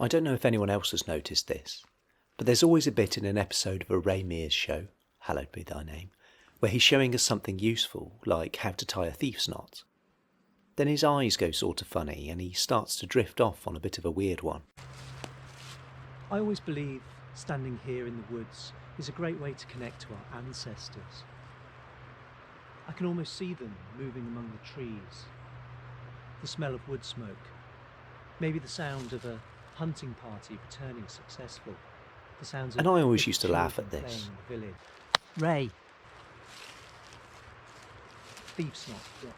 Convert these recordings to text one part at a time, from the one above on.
I don't know if anyone else has noticed this, but there's always a bit in an episode of a Ray Mears show, Hallowed Be Thy Name, where he's showing us something useful, like how to tie a thief's knot. Then his eyes go sort of funny and he starts to drift off on a bit of a weird one. I always believe standing here in the woods is a great way to connect to our ancestors. I can almost see them moving among the trees. The smell of wood smoke, maybe the sound of a hunting party returning successful. The sounds of And I always used to laugh at children this. playing in the village. Ray. Thief's knot. Yeah.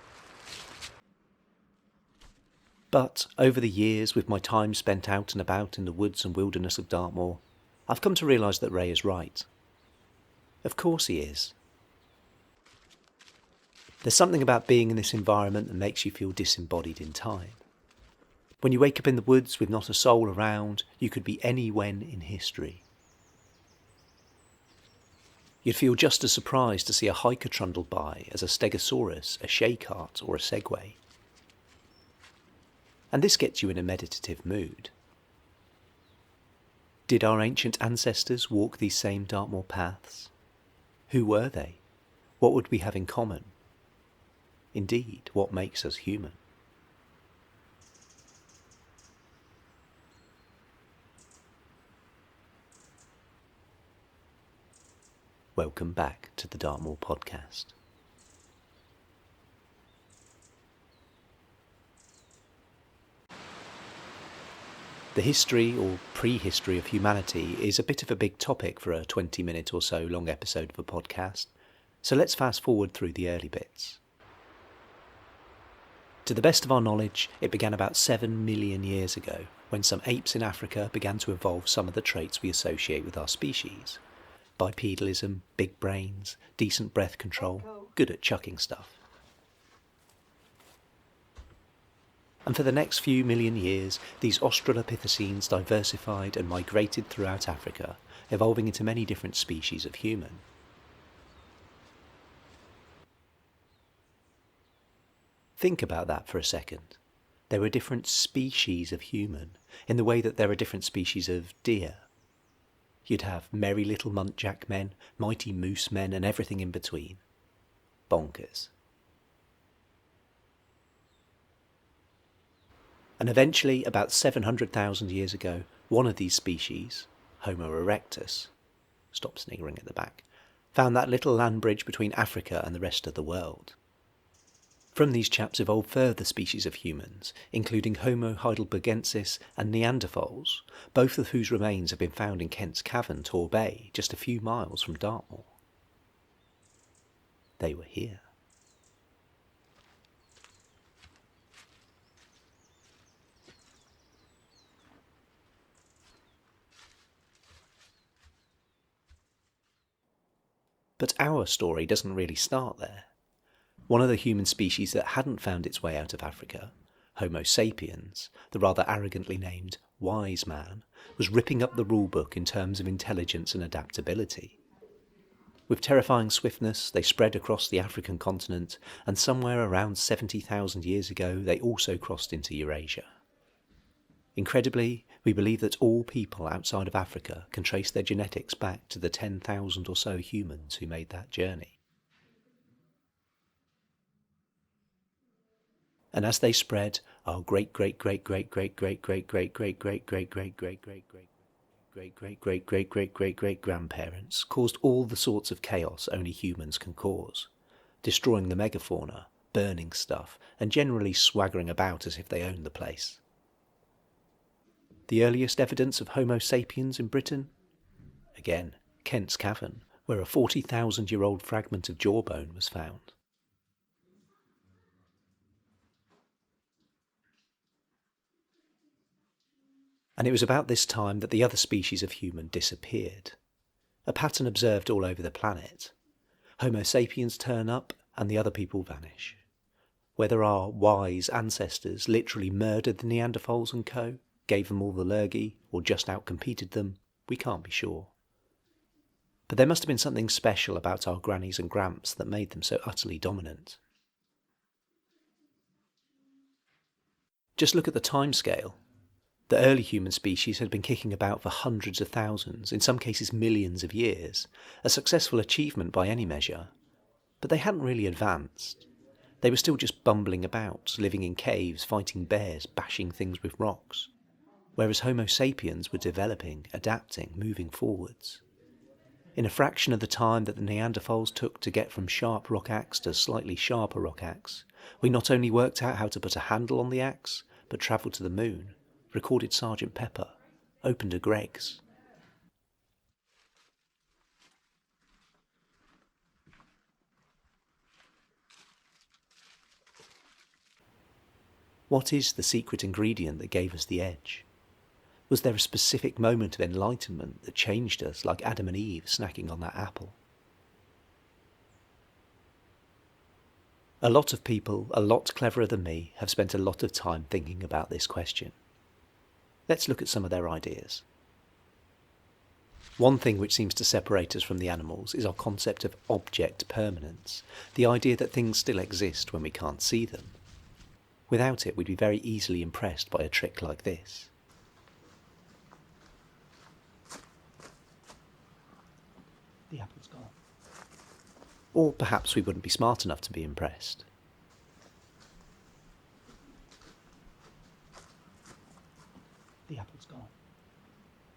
But over the years, with my time spent out and about in the woods and wilderness of Dartmoor, I've come to realise that Ray is right. Of course he is. There's something about being in this environment that makes you feel disembodied in time. When you wake up in the woods with not a soul around, you could be anywhen in history. You'd feel just as surprised to see a hiker trundle by as a stegosaurus, a shay cart or a Segway. And this gets you in a meditative mood. Did our ancient ancestors walk these same Dartmoor paths? Who were they? What would we have in common? Indeed, what makes us human? Welcome back to the Dartmoor podcast. The history or prehistory of humanity is a bit of a big topic for a 20-minute or so long episode of a podcast, so let's fast forward through the early bits. To the best of our knowledge, it began about 7 million years ago, when some apes in Africa began to evolve some of the traits we associate with our species. Bipedalism, big brains, decent breath control, good at chucking stuff. And for the next few million years, these Australopithecines diversified and migrated throughout Africa, evolving into many different species of human. Think about that for a second. There were different species of human, in the way that there are different species of deer. You'd have merry little muntjac men, mighty moose men, and everything in between. Bonkers. And eventually, about 700,000 years ago, one of these species, Homo erectus, stop sniggering at the back, found that little land bridge between Africa and the rest of the world. From these chaps evolved further species of humans, including Homo heidelbergensis and Neanderthals, both of whose remains have been found in Kent's Cavern, Torbay, just a few miles from Dartmoor. They were here. But our story doesn't really start there. One of the human species that hadn't found its way out of Africa, Homo Sapiens, the rather arrogantly named wise man, was ripping up the rulebook in terms of intelligence and adaptability. With terrifying swiftness, they spread across the African continent, and somewhere around 70,000 years ago they also crossed into Eurasia. Incredibly, we believe that all people outside of Africa can trace their genetics back to the 10,000 or so humans who made that journey. And as they spread, our great-great-great-great-great-great-great-great-great-great-great-great-great-great-great-great-great-great-grandparents caused all the sorts of chaos only humans can cause, destroying the megafauna, burning stuff, and generally swaggering about as if they owned the place. The earliest evidence of Homo sapiens in Britain? Again, Kent's Cavern, where a 40,000-year-old fragment of jawbone was found. And it was about this time that the other species of human disappeared. A pattern observed all over the planet. Homo sapiens turn up and the other people vanish. Whether our wise ancestors literally murdered the Neanderthals and co., gave them all the lurgy, or just outcompeted them, we can't be sure. But there must have been something special about our grannies and gramps that made them so utterly dominant. Just look at the timescale. The early human species had been kicking about for hundreds of thousands, in some cases millions of years, a successful achievement by any measure. But they hadn't really advanced. They were still just bumbling about, living in caves, fighting bears, bashing things with rocks. Whereas Homo sapiens were developing, adapting, moving forwards. In a fraction of the time that the Neanderthals took to get from sharp rock axe to slightly sharper rock axe, we not only worked out how to put a handle on the axe, but travelled to the moon, recorded Sergeant Pepper, opened a Greggs. What is the secret ingredient that gave us the edge? Was there a specific moment of enlightenment that changed us like Adam and Eve snacking on that apple? A lot of people, a lot cleverer than me, have spent a lot of time thinking about this question. Let's look at some of their ideas. One thing which seems to separate us from the animals is our concept of object permanence, the idea that things still exist when we can't see them. Without it, we'd be very easily impressed by a trick like this. The apple's gone. Or perhaps we wouldn't be smart enough to be impressed. The apple's gone.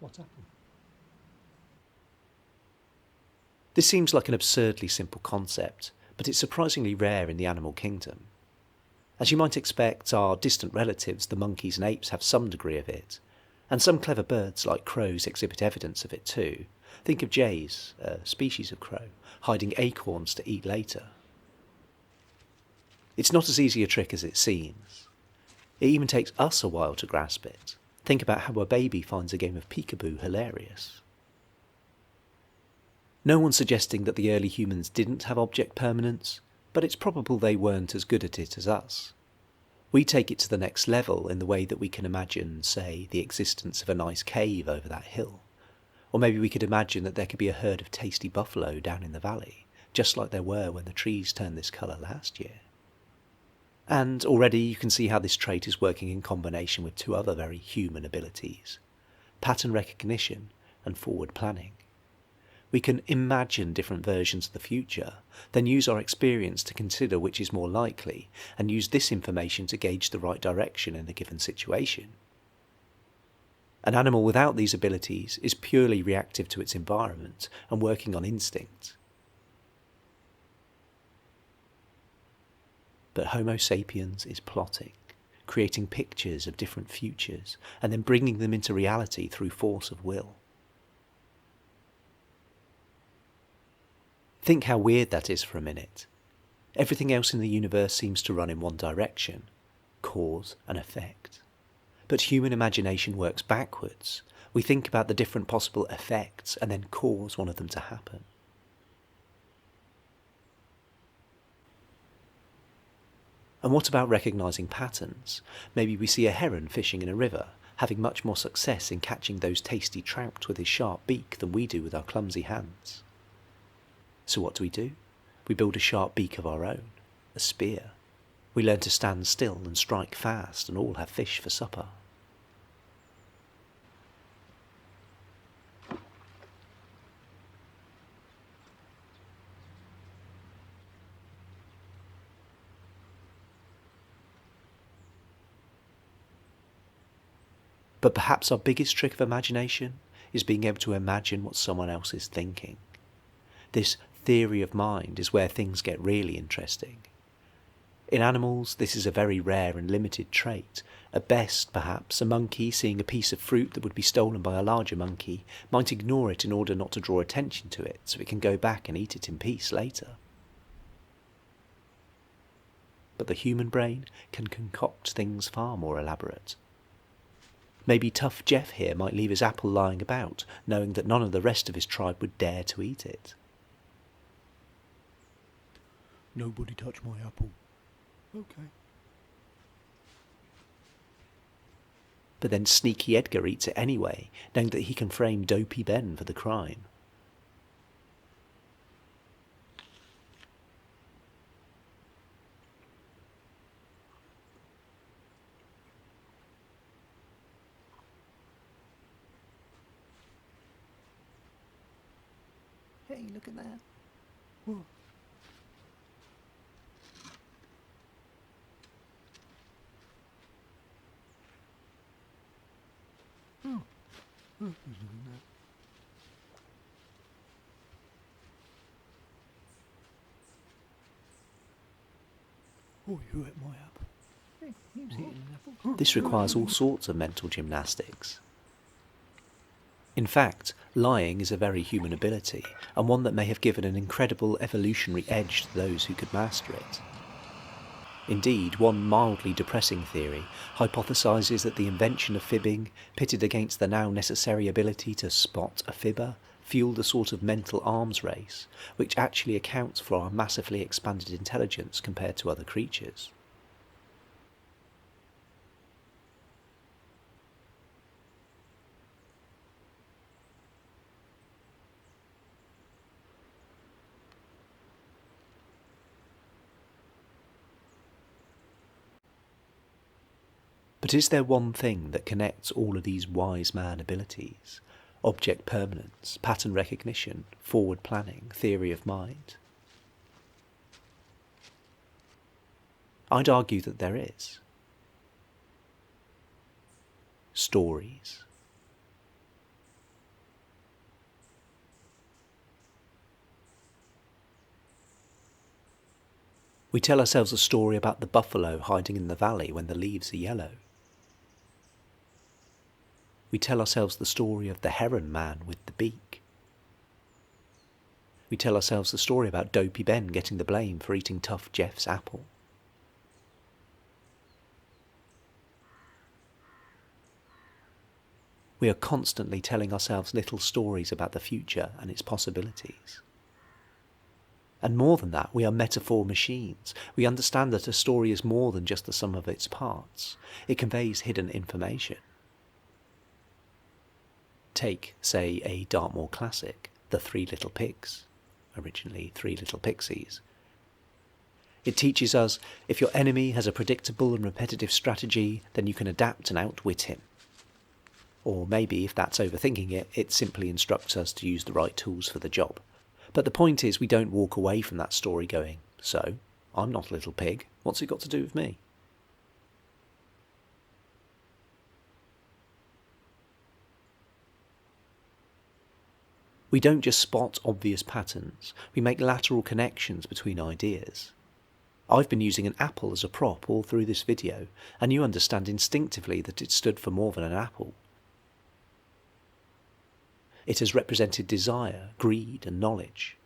What apple? This seems like an absurdly simple concept, but it's surprisingly rare in the animal kingdom. As you might expect, our distant relatives, the monkeys and apes, have some degree of it, and some clever birds like crows exhibit evidence of it too. Think of jays, a species of crow, hiding acorns to eat later. It's not as easy a trick as it seems. It even takes us a while to grasp it. Think about how a baby finds a game of peekaboo hilarious. No one's suggesting that the early humans didn't have object permanence, but it's probable they weren't as good at it as us. We take it to the next level in the way that we can imagine, say, the existence of a nice cave over that hill. Or maybe we could imagine that there could be a herd of tasty buffalo down in the valley, just like there were when the trees turned this colour last year. And already you can see how this trait is working in combination with two other very human abilities: pattern recognition and forward planning. We can imagine different versions of the future, then use our experience to consider which is more likely, and use this information to gauge the right direction in a given situation. An animal without these abilities is purely reactive to its environment and working on instinct. But Homo sapiens is plotting, creating pictures of different futures, and then bringing them into reality through force of will. Think how weird that is for a minute. Everything else in the universe seems to run in one direction, cause and effect. But human imagination works backwards. We think about the different possible effects and then cause one of them to happen. And what about recognising patterns? Maybe we see a heron fishing in a river, having much more success in catching those tasty trout with his sharp beak than we do with our clumsy hands. So what do? We build a sharp beak of our own, a spear. We learn to stand still and strike fast and all have fish for supper. But perhaps our biggest trick of imagination is being able to imagine what someone else is thinking. This theory of mind is where things get really interesting. In animals, this is a very rare and limited trait. At best, perhaps, a monkey seeing a piece of fruit that would be stolen by a larger monkey might ignore it in order not to draw attention to it so it can go back and eat it in peace later. But the human brain can concoct things far more elaborate. Maybe tough Jeff here might leave his apple lying about, knowing that none of the rest of his tribe would dare to eat it. Nobody touch my apple. Okay. But then sneaky Edgar eats it anyway, knowing that he can frame Dopey Ben for the crime. Hey, look at that. What? Oh, who's looking at that? Oh, you ate my apple. Hey, he was eating an apple. Oh, This requires all sorts of mental gymnastics. In fact, lying is a very human ability, and one that may have given an incredible evolutionary edge to those who could master it. Indeed, one mildly depressing theory hypothesises that the invention of fibbing, pitted against the now necessary ability to spot a fibber, fueled a sort of mental arms race, which actually accounts for our massively expanded intelligence compared to other creatures. But is there one thing that connects all of these wise man abilities? Object permanence, pattern recognition, forward planning, theory of mind? I'd argue that there is. Stories. We tell ourselves a story about the buffalo hiding in the valley when the leaves are yellow. We tell ourselves the story of the heron man with the beak. We tell ourselves the story about Dopey Ben getting the blame for eating Tough Jeff's apple. We are constantly telling ourselves little stories about the future and its possibilities. And more than that, we are metaphor machines. We understand that a story is more than just the sum of its parts. It conveys hidden information. Take, say, a Dartmoor classic, The Three Little Pigs, originally Three Little Pixies. It teaches us, if your enemy has a predictable and repetitive strategy, then you can adapt and outwit him. Or maybe, if that's overthinking it, it simply instructs us to use the right tools for the job. But the point is, we don't walk away from that story going, so, I'm not a little pig, what's it got to do with me? We don't just spot obvious patterns, we make lateral connections between ideas. I've been using an apple as a prop all through this video, and you understand instinctively that it stood for more than an apple. It has represented desire, greed, and knowledge.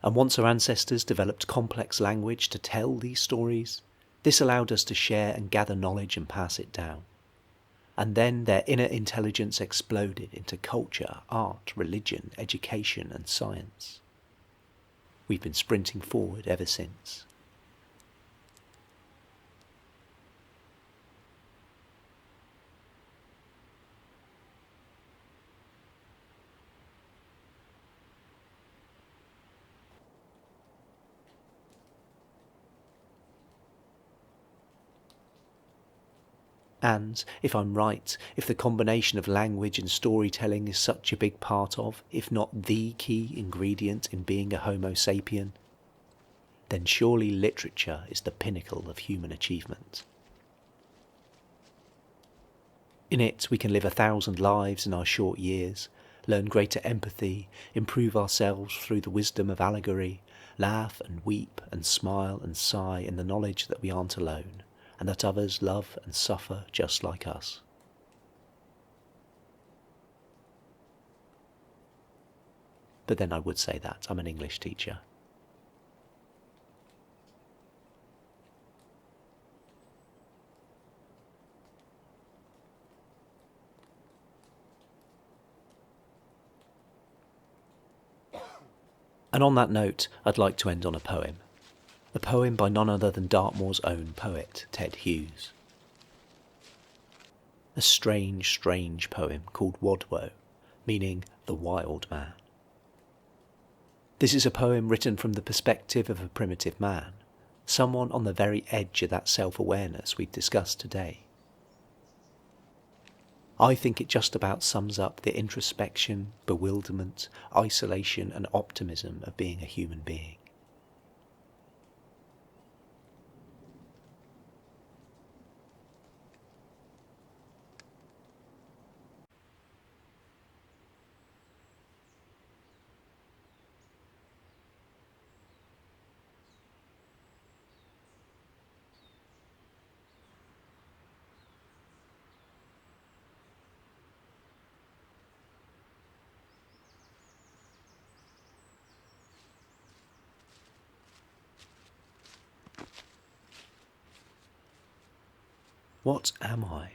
And once our ancestors developed complex language to tell these stories, this allowed us to share and gather knowledge and pass it down. And then their inner intelligence exploded into culture, art, religion, education, and science. We've been sprinting forward ever since. And, if I'm right, if the combination of language and storytelling is such a big part of, if not the key ingredient in being a Homo sapien, then surely literature is the pinnacle of human achievement. In it we can live 1,000 lives in our short years, learn greater empathy, improve ourselves through the wisdom of allegory, laugh and weep and smile and sigh in the knowledge that we aren't alone, and that others love and suffer just like us. But then I would say that I'm an English teacher. And on that note, I'd like to end on a poem. A poem by none other than Dartmoor's own poet, Ted Hughes. A strange, strange poem called Wadwo, meaning the wild man. This is a poem written from the perspective of a primitive man, someone on the very edge of that self-awareness we've discussed today. I think it just about sums up the introspection, bewilderment, isolation and optimism of being a human being. What am I?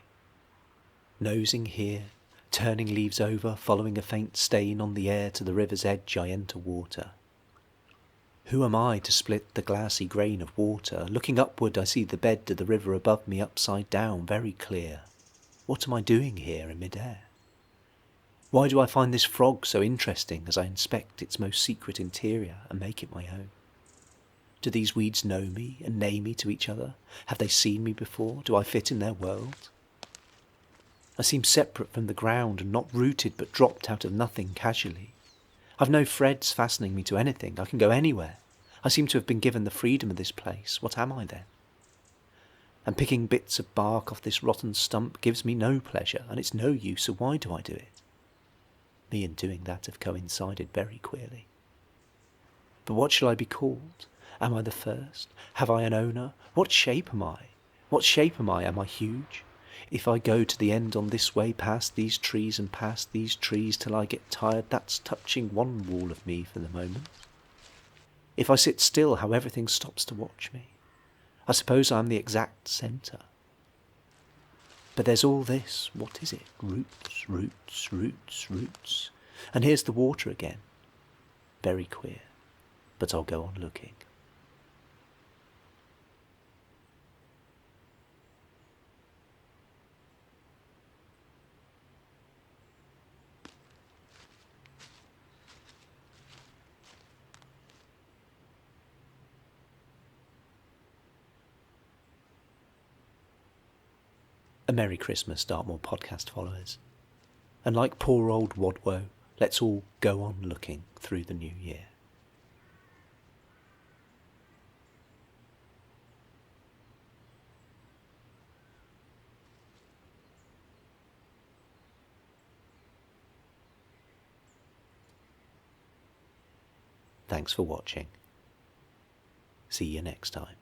Nosing here, turning leaves over, following a faint stain on the air to the river's edge I enter water. Who am I to split the glassy grain of water? Looking upward I see the bed of the river above me upside down, very clear. What am I doing here in mid-air? Why do I find this frog so interesting as I inspect its most secret interior and make it my own? Do these weeds know me and name me to each other? Have they seen me before? Do I fit in their world? I seem separate from the ground and not rooted but dropped out of nothing casually. I've no threads fastening me to anything. I can go anywhere. I seem to have been given the freedom of this place. What am I then? And picking bits of bark off this rotten stump gives me no pleasure, and it's no use, so why do I do it? Me and doing that have coincided very queerly. But what shall I be called? Am I the first? Have I an owner? What shape am I? What shape am I? Am I huge? If I go to the end on this way, past these trees and past these trees till I get tired, that's touching one wall of me for the moment. If I sit still, how everything stops to watch me. I suppose I'm the exact centre. But there's all this. What is it? Roots, roots, roots, roots. And here's the water again. Very queer. But I'll go on looking. A Merry Christmas, Dartmoor podcast followers. And like poor old Wadwoe, let's all go on looking through the new year. Thanks for watching. See you next time.